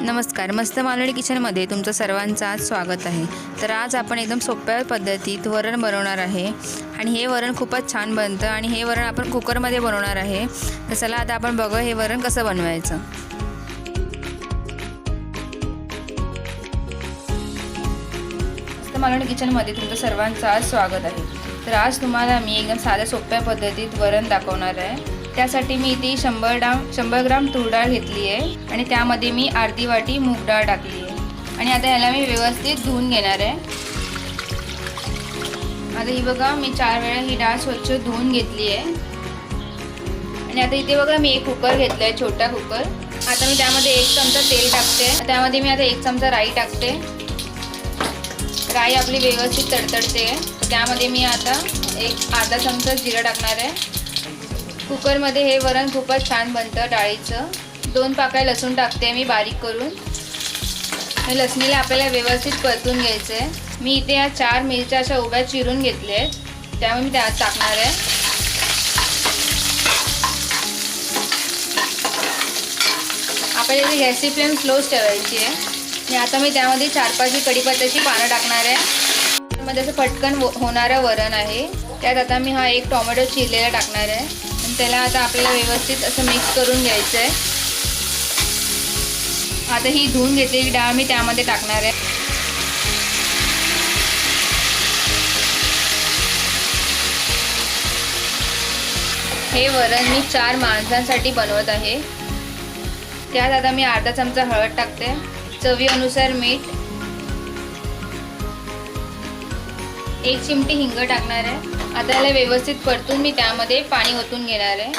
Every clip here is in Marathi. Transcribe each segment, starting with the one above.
नमस्कार, मस्त मालवणी किचनमध्ये तुमचं सर्वांचं आज स्वागत आहे। तर आज आपण एकदम सोप्या पद्धतीत वरण बनवणार आहे आणि हे वरण खूपच छान बनतं आणि हे वरण आपण कुकरमध्ये बनवणार आहे। तर चला आता आपण बघू हे वरण कसं बनवायचं। मस्त मालवणी किचनमध्ये तुमचं सर्वांचं आज स्वागत आहे। तर आज तुम्हाला मी एकदम साध्या सोप्या पद्धतीत वरण दाखवणार आहे। त्यासाठी मी इथे 100 ग्राम तूर डाळ घेतली आहे आणि त्यामध्ये मी अर्धी वाटी मूग डाळ टाकली आहे आणि आता याला मी व्यवस्थित धुवून घेणार आहे। आता ही बघा मी 4 वेळा ही डाळ स्वच्छ धुवून घेतली आहे आणि आता इथे बघा मी एक कुकर घेतला आहे, छोटा कुकर। आता मी त्यामध्ये 1 चमचा तेल टाकते। त्यामध्ये मी आता 1 चमचा राई टाकते। राई आपली व्यवस्थित तडतडते। त्यामध्ये मी आता एक अर्धा चमचा जिरं टाकणार आहे। कुकरमध्ये हे वरण खूपच छान बनतं डाळीचं। 2 पाकळ्या लसूण टाकते मी बारीक करून। हे लसणीला आपल्याला व्यवस्थित परतून घ्यायचं आहे। मी इथे या 4 मिरच्या अशा उभ्या चिरून घेतल्या आहेत, त्यामुळे मी त्यात टाकणार आहे। आपल्याला गॅसची फ्लेम स्लोच ठेवायची आहे आणि आता मी त्यामध्ये 4-5 कढीपत्त्याची पानं टाकणार आहे। मध्ये असं पटकन होणारं वरण आहे। त्यात आता मी हा एक टोमॅटो चिरलेला टाकणार आहे आणि त्याला आता आपल्याला व्यवस्थित असं मिक्स करून घ्यायचं आहे। आता ही धुवून घेतलेली डाळ मी त्यामध्ये टाकणार आहे। हे वरण मी 4 माणसांसाठी बनवत आहे। त्यात आता मी अर्धा चमचा हळद टाकते, चवीनुसार मीठ, 1 चिमटी हिंग टाकणार आहे। आता याला व्यवस्थित परतून मी त्यामध्ये पाणी ओतून घेणार आहे।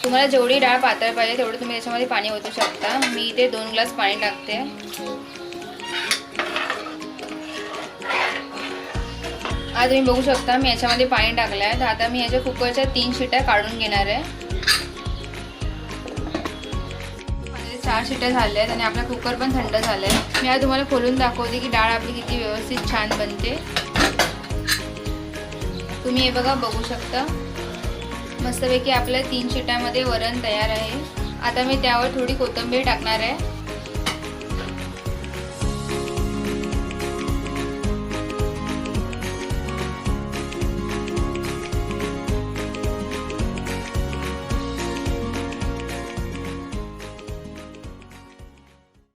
तुम्हाला जेवढी डाळ पातळ पाहिजे तेवढं तुम्ही याच्यामध्ये पाणी ओतू शकता। मी इथे 2 ग्लास पाणी टाकते। आता तुम्ही बघू शकता मी याच्यामध्ये पाणी टाकलं आहे। तर आता मी याच्या कुकरच्या 3 शिट्या काढून घेणार आहे। 4 शिट्या झाल्या आहेत आणि आपला कुकर पण थंड झाला आहे। मी आता तुम्हाला खोलून दाखवते की डाळ आपली किती व्यवस्थित छान बनते। तुम्ही हे बघा बघू शकता मस्तपैकी आपल्या 3 शिट्यामध्ये वरण तयार आहे। आता मी त्यावर थोडी कोथिंबीर टाकणार आहे।